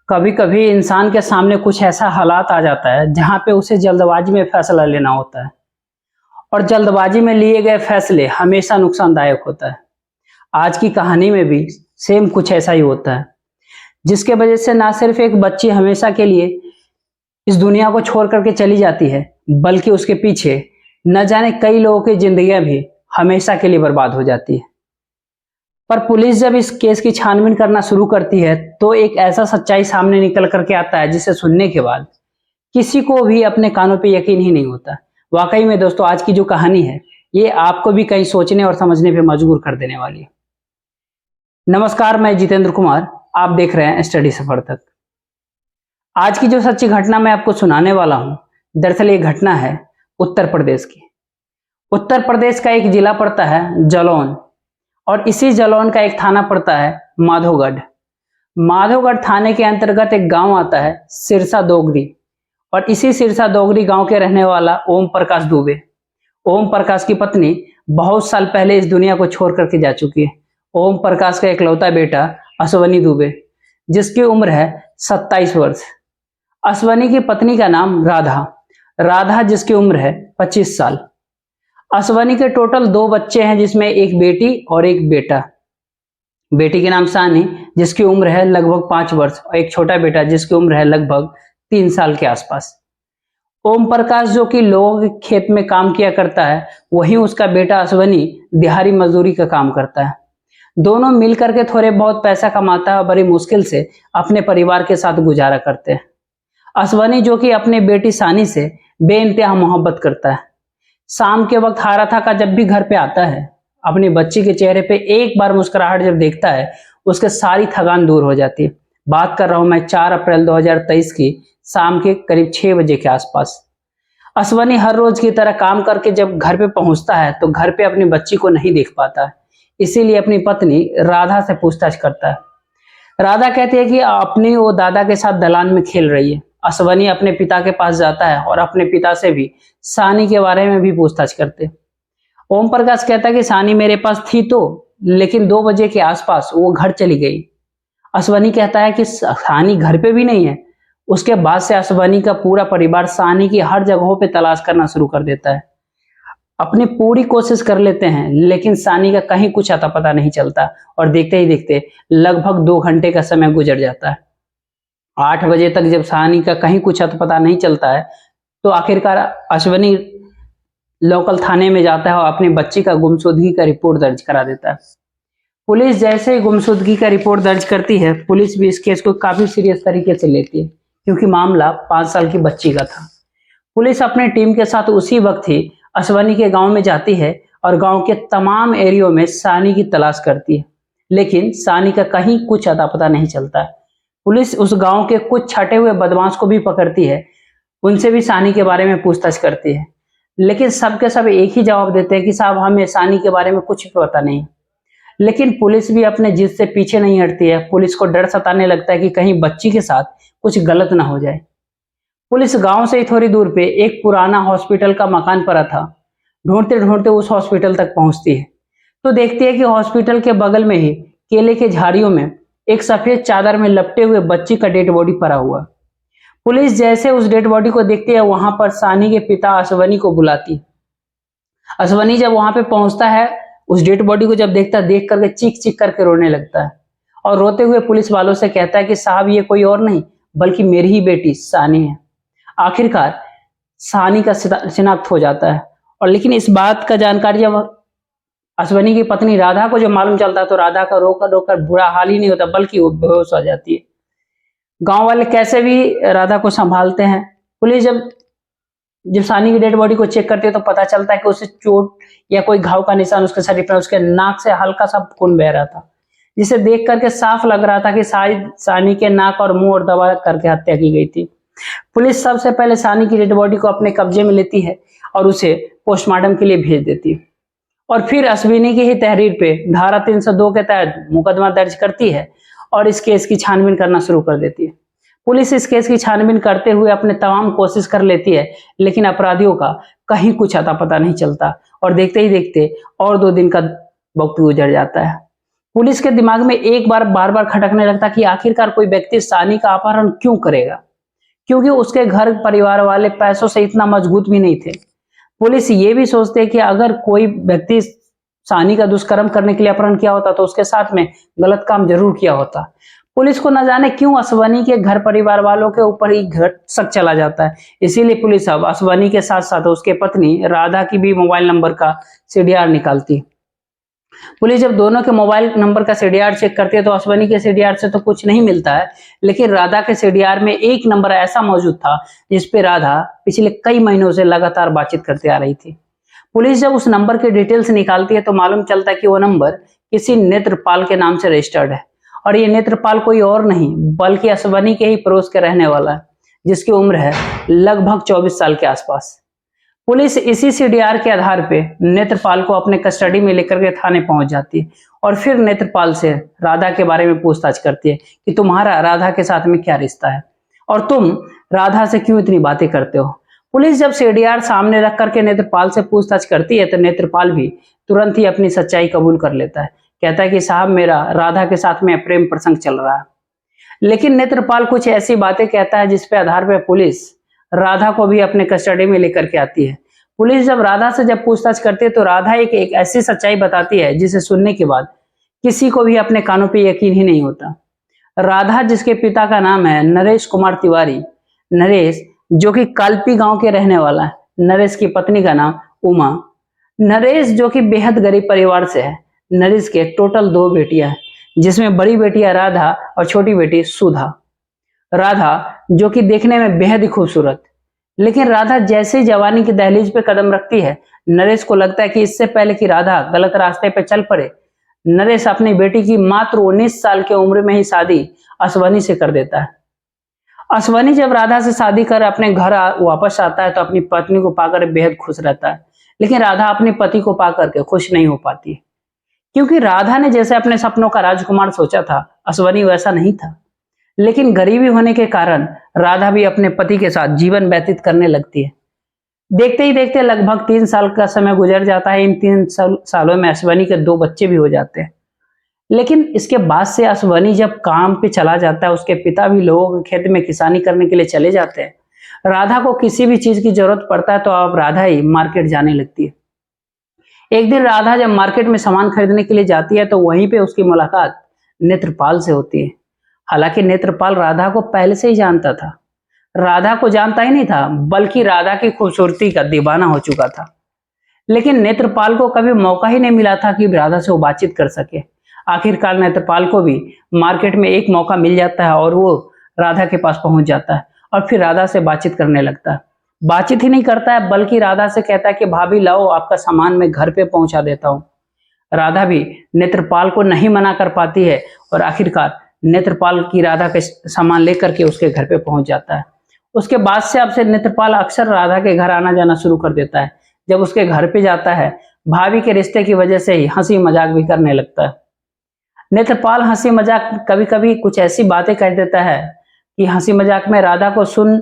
कभी कभी इंसान के सामने कुछ ऐसा हालात आ जाता है जहां पे उसे जल्दबाजी में फैसला लेना होता है और जल्दबाजी में लिए गए फैसले हमेशा नुकसानदायक होता है। आज की कहानी में भी सेम कुछ ऐसा ही होता है, जिसके वजह से ना सिर्फ एक बच्ची हमेशा के लिए इस दुनिया को छोड़ करके चली जाती है, बल्कि उसके पीछे न जाने कई लोगों की जिंदगियां भी हमेशा के लिए बर्बाद हो जाती है। पर पुलिस जब इस केस की छानबीन करना शुरू करती है तो एक ऐसा सच्चाई सामने निकल करके आता है जिसे सुनने के बाद किसी को भी अपने कानों पे यकीन ही नहीं होता। वाकई में दोस्तों, आज की जो कहानी है ये आपको भी कहीं सोचने और समझने पे मजबूर कर देने वाली है। नमस्कार, मैं जितेंद्र कुमार, आप देख रहे हैं स्टडी सफर तक। आज की जो सच्ची घटना मैं आपको सुनाने वाला हूं, दरअसल ये घटना है उत्तर प्रदेश की। उत्तर प्रदेश का एक जिला पड़ता है जालौन, और इसी जालौन का एक थाना पड़ता है माधोगढ़। माधोगढ़ थाने के अंतर्गत एक गांव आता है सिरसा दोगरी, और इसी सिरसा दोगरी गांव के रहने वाला ओम प्रकाश दुबे। ओम प्रकाश की पत्नी बहुत साल पहले इस दुनिया को छोड़ करके जा चुकी है। ओम प्रकाश का इकलौता बेटा अश्वनी दुबे, जिसकी उम्र है 27 वर्ष। अश्वनी की पत्नी का नाम राधा, राधा जिसकी उम्र है 25 साल। अश्वनी के टोटल 2 बच्चे हैं, जिसमें एक बेटी और एक बेटा। बेटी के नाम सानी, जिसकी उम्र है लगभग 5 वर्ष, और एक छोटा बेटा जिसकी उम्र है लगभग 3 साल के आसपास। ओम प्रकाश जो कि लोगों के खेत में काम किया करता है, वहीं उसका बेटा अश्वनी दिहाड़ी मजदूरी का काम करता है। दोनों मिलकर के थोड़े बहुत पैसा कमाता है और बड़ी मुश्किल से अपने परिवार के साथ गुजारा करते हैं। अश्वनी जो कि अपने बेटी सानी से बेइंतहा मोहब्बत करता है। शाम के वक्त हाराथा का जब भी घर पे आता है, अपनी बच्ची के चेहरे पे एक बार मुस्कुराहट जब देखता है, उसके सारी थकान दूर हो जाती है। बात कर रहा हूं मैं 4 अप्रैल 2023 की शाम के करीब 6 बजे के आसपास। अश्वनी हर रोज की तरह काम करके जब घर पे पहुंचता है तो घर पे अपनी बच्ची को नहीं देख पाता है, इसीलिए अपनी पत्नी राधा से पूछताछ करता है। राधा कहती है कि अपनी वो दादा के साथ दलान में खेल रही है। अश्वनी अपने पिता के पास जाता है और अपने पिता से भी सानी के बारे में भी पूछताछ करते। ओम प्रकाश कहता है कि सानी मेरे पास थी तो, लेकिन 2 बजे के आसपास वो घर चली गई। अश्वनी कहता है कि सानी घर पे भी नहीं है। उसके बाद से अश्वनी का पूरा परिवार सानी की हर जगहों पे तलाश करना शुरू कर देता है। अपनी पूरी कोशिश कर लेते हैं, लेकिन सानी का कहीं कुछ अता पता नहीं चलता, और देखते ही देखते लगभग 2 घंटे का समय गुजर जाता है। 8 बजे तक जब सानी का कहीं कुछ अता पता नहीं चलता है तो आखिरकार अश्वनी लोकल थाने में जाता है और अपनी बच्ची का गुमशुदगी का रिपोर्ट दर्ज करा देता है। पुलिस जैसे ही गुमशुदगी का रिपोर्ट दर्ज करती है, पुलिस भी इस केस को काफी सीरियस तरीके से लेती है, क्योंकि मामला 5 साल की बच्ची का था। पुलिस अपने टीम के साथ उसी वक्त ही अश्वनी के गांव में जाती है और गांव के तमाम एरियो में सानी की तलाश करती है, लेकिन सानी का कहीं कुछ अता पता नहीं चलता है। पुलिस उस गांव के कुछ छटे हुए बदमाश को भी पकड़ती है, उनसे भी सानी के बारे में पूछताछ करती है, लेकिन सबके सब एक ही जवाब देते हैं कि साहब हमें सानी के बारे में कुछ भी पता नहीं। लेकिन पुलिस भी अपने जिद से पीछे नहीं हटती है। पुलिस को डर सताने लगता है कि कहीं बच्ची के साथ कुछ गलत ना हो जाए। पुलिस गांव से ही थोड़ी दूर पे एक पुराना हॉस्पिटल का मकान पड़ा था। ढूंढते ढूंढते उस हॉस्पिटल तक पहुंचती है तो देखती है कि हॉस्पिटल के बगल में ही केले के झाड़ियों में एक सफेद चादर में लपटे हुए बच्ची का डेड बॉडी पड़ा हुआ। पुलिस जैसे उस डेड बॉडी को देखती है, वहां पर सानी के पिता अश्वनी को बुलाती। अश्वनी जब वहां पे पहुंचता है, उस डेड बॉडी को जब देखता है, देख करके चीख चीख करके रोने लगता है, और रोते हुए पुलिस वालों से कहता है कि साहब ये कोई और नहीं बल्कि मेरी ही बेटी सानी है। आखिरकार सानी का शिनाख्त हो जाता है, और लेकिन इस बात का जानकारी जब अश्वनी की पत्नी राधा को जो मालूम चलता है तो राधा का रोकर रोकर बुरा हाल ही नहीं होता, बल्कि वो बेहोश हो जाती है। गांव वाले कैसे भी राधा को संभालते हैं। पुलिस जब सानी की डेड बॉडी को चेक करती है तो पता चलता है कि उसे चोट या कोई घाव का निशान उसके शरीर पर, उसके नाक से हल्का सा खून बह रहा था, जिसे देख करके साफ लग रहा था कि शायद सानी के नाक और मुंह और दबा करके हत्या की गई थी। पुलिस सबसे पहले सानी की डेड बॉडी को अपने कब्जे में लेती है और उसे पोस्टमार्टम के लिए भेज देती है, और फिर अश्विनी की ही तहरीर पे धारा 302 के तहत मुकदमा दर्ज करती है और इस केस की छानबीन करना शुरू कर देती है। पुलिस इस केस की छानबीन करते हुए अपने तमाम कोशिश कर लेती है, लेकिन अपराधियों का कहीं कुछ अता पता नहीं चलता, और देखते ही देखते और 2 दिन का वक्त गुजर जाता है। पुलिस के दिमाग में एक बार बार बार खटकने लगता कि आखिरकार कोई व्यक्ति सानी का अपहरण क्यों करेगा, क्योंकि उसके घर परिवार वाले पैसों से इतना मजबूत भी नहीं थे। पुलिस ये भी सोचते कि अगर कोई व्यक्ति सानी का दुष्कर्म करने के लिए अपहरण किया होता तो उसके साथ में गलत काम जरूर किया होता। पुलिस को न जाने क्यों असवानी के घर परिवार वालों के ऊपर ही शक चला जाता है। इसीलिए पुलिस अब असवानी के साथ साथ उसके पत्नी राधा की भी मोबाइल नंबर का सीडीआर निकालती। पुलिस जब दोनों के मोबाइल नंबर का सीडीआर चेक करती है तो असवानी के सीडीआर से तो कुछ नहीं मिलता है, लेकिन राधा के सीडीआर में एक नंबर ऐसा मौजूद था जिसपे राधा पिछले कई महीनों से लगातार बातचीत करते आ रही थी। पुलिस जब उस नंबर के डिटेल्स निकालती है तो मालूम चलता है कि वो नंबर किसी नेत्रपाल के नाम से रजिस्टर्ड है, और ये नेत्रपाल कोई और नहीं बल्कि असवानी के ही पड़ोस के रहने वाला है, जिसकी उम्र है लगभग 24 साल के आसपास। पुलिस इसी सीडीआर के आधार पे नेत्रपाल को अपने कस्टडी में लेकर के थाने पहुंच जाती है और फिर नेत्रपाल से राधा के बारे में पूछताछ करती है कि तुम्हारा राधा के साथ में क्या रिश्ता है और तुम राधा से क्यों इतनी बातें करते हो। पुलिस जब सीडीआर सामने रख करके नेत्रपाल से पूछताछ करती है तो नेत्रपाल भी तुरंत ही अपनी सच्चाई कबूल कर लेता है। कहता है कि साहब, मेरा राधा के साथ में प्रेम प्रसंग चल रहा है। लेकिन नेत्रपाल कुछ ऐसी बातें कहता है जिसपे आधार पे पुलिस राधा को भी अपने कस्टडी में लेकर के आती है। पुलिस जब राधा से जब पूछताछ करती है तो राधा एक ऐसी सच्चाई बताती है जिसे सुनने के बाद किसी को भी अपने कानों पे यकीन ही नहीं होता। राधा, जिसके पिता का नाम है नरेश कुमार तिवारी, नरेश जो कि कालपी गांव के रहने वाला है, नरेश की पत्नी का नाम उमा, नरेश जो कि बेहद गरीब परिवार से है। नरेश के टोटल 2 बेटियां हैं, जिसमें बड़ी बेटियां राधा और छोटी बेटी सुधा। राधा जो कि देखने में बेहद ही खूबसूरत, लेकिन राधा जैसे ही जवानी की दहलीज पे कदम रखती है, नरेश को लगता है कि इससे पहले कि राधा गलत रास्ते पे चल पड़े, नरेश अपनी बेटी की मात्र 19 साल की उम्र में ही शादी असवानी से कर देता है। असवानी जब राधा से शादी कर अपने घर वापस आता है तो अपनी पत्नी को पाकर बेहद खुश रहता है, लेकिन राधा अपने पति को पाकर के खुश नहीं हो पाती है, क्योंकि राधा ने जैसे अपने सपनों का राजकुमार सोचा था, असवानी वैसा नहीं था। लेकिन गरीबी होने के कारण राधा भी अपने पति के साथ जीवन व्यतीत करने लगती है। देखते ही देखते लगभग 3 साल का समय गुजर जाता है। इन 3 सालों में असवानी के 2 बच्चे भी हो जाते हैं। लेकिन इसके बाद से असवानी जब काम पे चला जाता है, उसके पिता भी लोगों के खेत में किसानी करने के लिए चले जाते हैं। राधा को किसी भी चीज की जरूरत पड़ता है तो अब राधा ही मार्केट जाने लगती है। एक दिन राधा जब मार्केट में सामान खरीदने के लिए जाती है तो वहीं पे उसकी मुलाकात नेत्रपाल से होती है। हालांकि नेत्रपाल राधा को पहले से ही जानता था, राधा को जानता ही नहीं था बल्कि राधा की खूबसूरती का दीवाना हो चुका था। लेकिन नेत्रपाल को कभी मौका ही नहीं मिला था कि राधा से वो बातचीत कर सके। आखिरकार नेत्रपाल को भी मार्केट में एक मौका मिल जाता है और वो राधा के पास पहुंच जाता है और फिर राधा से बातचीत करने लगता है। बातचीत ही नहीं करता है बल्कि राधा से कहता है कि भाभी लाओ, आपका सामान मैं घर पे पहुंचा देता हूँ। राधा भी नेत्रपाल को नहीं मना कर पाती है और आखिरकार नेत्रपाल की राधा के सामान लेकर के उसके घर पे पहुंच जाता है। उसके बाद से अब से नेत्रपाल अक्सर राधा के घर आना जाना शुरू कर देता है। जब उसके घर पे जाता है, भाभी के रिश्ते की वजह से ही हंसी मजाक भी करने लगता है। नेत्रपाल हंसी मजाक कभी कभी कुछ ऐसी बातें कह देता है कि हंसी मजाक में राधा को सुन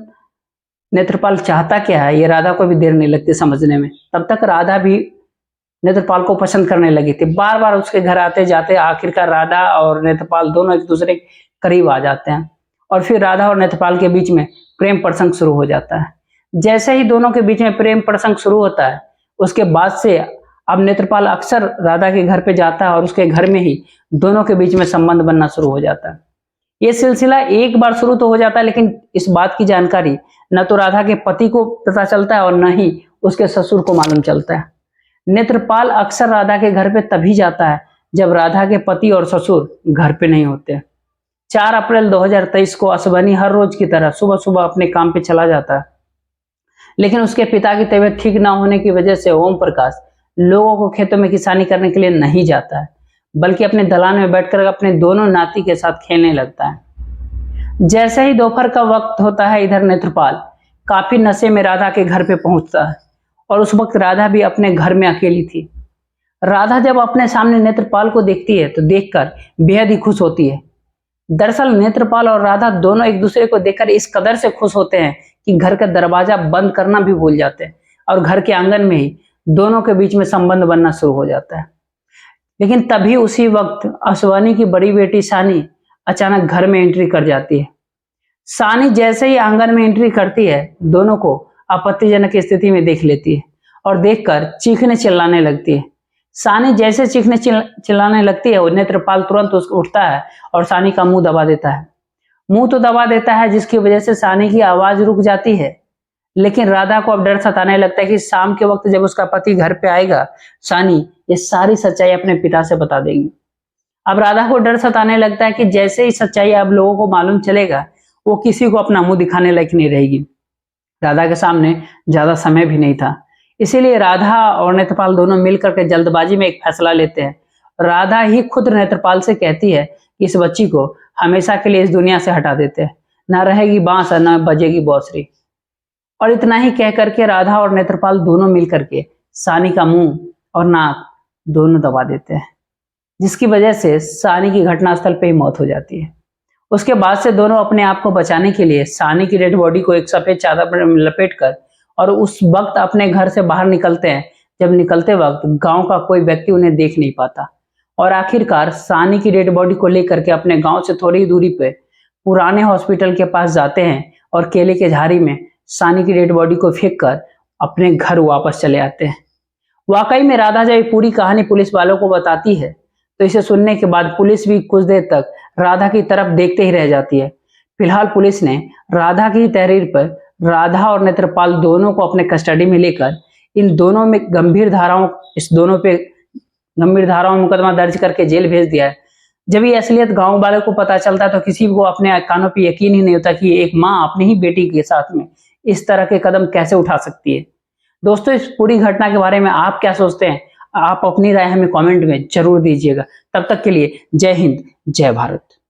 नेत्रपाल चाहता क्या है ये राधा को भी देर नहीं लगती समझने में। तब तक राधा भी नेत्रपाल को पसंद करने लगी थी। बार बार उसके घर आते जाते आखिरकार राधा और नेत्रपाल दोनों एक दूसरे के करीब आ जाते हैं और फिर राधा और नेत्रपाल के बीच में प्रेम प्रसंग शुरू हो जाता है। जैसे ही दोनों के बीच में प्रेम प्रसंग शुरू होता है, उसके बाद से अब नेत्रपाल अक्सर राधा के घर पे जाता है और उसके घर में ही दोनों के बीच में संबंध बनना शुरू हो जाता है। ये सिलसिला एक बार शुरू तो हो जाता है, लेकिन इस बात की जानकारी न तो राधा के पति को पता चलता है और न ही उसके ससुर को मालूम चलता है। नेत्रपाल अक्सर राधा के घर पे तभी जाता है जब राधा के पति और ससुर घर पे नहीं होते। 4 अप्रैल 2023 को असवानी हर रोज की तरह सुबह सुबह अपने काम पे चला जाता है, लेकिन उसके पिता की तबीयत ठीक ना होने की वजह से ओम प्रकाश लोगों को खेतों में किसानी करने के लिए नहीं जाता है, बल्कि अपने दलान में बैठकर अपने दोनों नाती के साथ खेलने लगता है। जैसे ही दोपहर का वक्त होता है, इधर नेत्रपाल काफी नशे में राधा के घर पे पहुंचता है और उस वक्त राधा भी अपने घर में अकेली थी। राधा जब अपने सामने नेत्रपाल को देखती है तो देखकर बेहद ही खुश होती है। दरअसल नेत्रपाल और राधा दोनों एक दूसरे को देखकर इस कदर से खुश होते हैं कि घर का दरवाजा बंद करना भी भूल जाते हैं और घर के आंगन में ही दोनों के बीच में संबंध बनना शुरू हो जाता है। लेकिन तभी उसी वक्त अश्वनी की बड़ी बेटी सानी अचानक घर में एंट्री कर जाती है। सानी जैसे ही आंगन में एंट्री करती है, दोनों को आपत्तिजनक स्थिति में देख लेती है और देखकर चीखने चिल्लाने लगती है। सानी जैसे चीखने चिल्लाने लगती है, नेत्रपाल तुरंत उसको उठता है और सानी का मुंह दबा देता है। मुंह तो दबा देता है, जिसकी वजह से सानी की आवाज रुक जाती है। लेकिन राधा को अब डर सताने लगता है कि शाम के वक्त जब उसका पति घर पे आएगा, सानी ये सारी सच्चाई अपने पिता से बता देगी। अब राधा को डर सताने लगता है कि जैसे ही सच्चाई अब लोगों को मालूम चलेगा, वो किसी को अपना मुंह दिखाने लायक नहीं रहेगी। राधा के सामने ज्यादा समय भी नहीं था, इसीलिए राधा और नेत्रपाल दोनों मिलकर के जल्दबाजी में एक फैसला लेते हैं। राधा ही खुद नेत्रपाल से कहती है कि इस बच्ची को हमेशा के लिए इस दुनिया से हटा देते हैं, ना रहेगी बांस और ना बजेगी बांसुरी। और इतना ही कह करके राधा और नेत्रपाल दोनों मिलकर के सानी का मुंह और नाक दोनों दबा देते हैं, जिसकी वजह से सानी की घटनास्थल पे ही मौत हो जाती है। उसके बाद से दोनों अपने आप को बचाने के लिए सानी की डेड बॉडी को एक सफेद चादर पर लपेटकर और उस वक्त अपने घर से बाहर निकलते हैं, जब निकलते वक्त गांव का कोई व्यक्ति उन्हें देख नहीं पाता। और आखिरकार सानी की डेड बॉडी को लेकर के अपने गांव से थोड़ी दूरी पे पुराने हॉस्पिटल के पास जाते हैं और केले के झाड़ी में सानी की डेड बॉडी को फेंक कर अपने घर वापस चले आते हैं। वाकई में राधा जब पूरी कहानी पुलिस वालों को बताती है, तो इसे सुनने के बाद पुलिस भी कुछ देर तक राधा की तरफ देखते ही रह जाती है। फिलहाल पुलिस ने राधा की तहरीर पर राधा और नेत्रपाल दोनों को अपने कस्टडी में लेकर इन दोनों में गंभीर धाराओं में मुकदमा दर्ज करके जेल भेज दिया है। जब ये असलियत गांव वालों को पता चलता है, तो किसी को अपने कानों पर यकीन ही नहीं होता कि एक माँ अपनी ही बेटी के साथ में इस तरह के कदम कैसे उठा सकती है। दोस्तों, इस पूरी घटना के बारे में आप क्या सोचते हैं? आप अपनी राय हमें कमेंट में जरूर दीजिएगा। तब तक के लिए जय हिंद, जय भारत।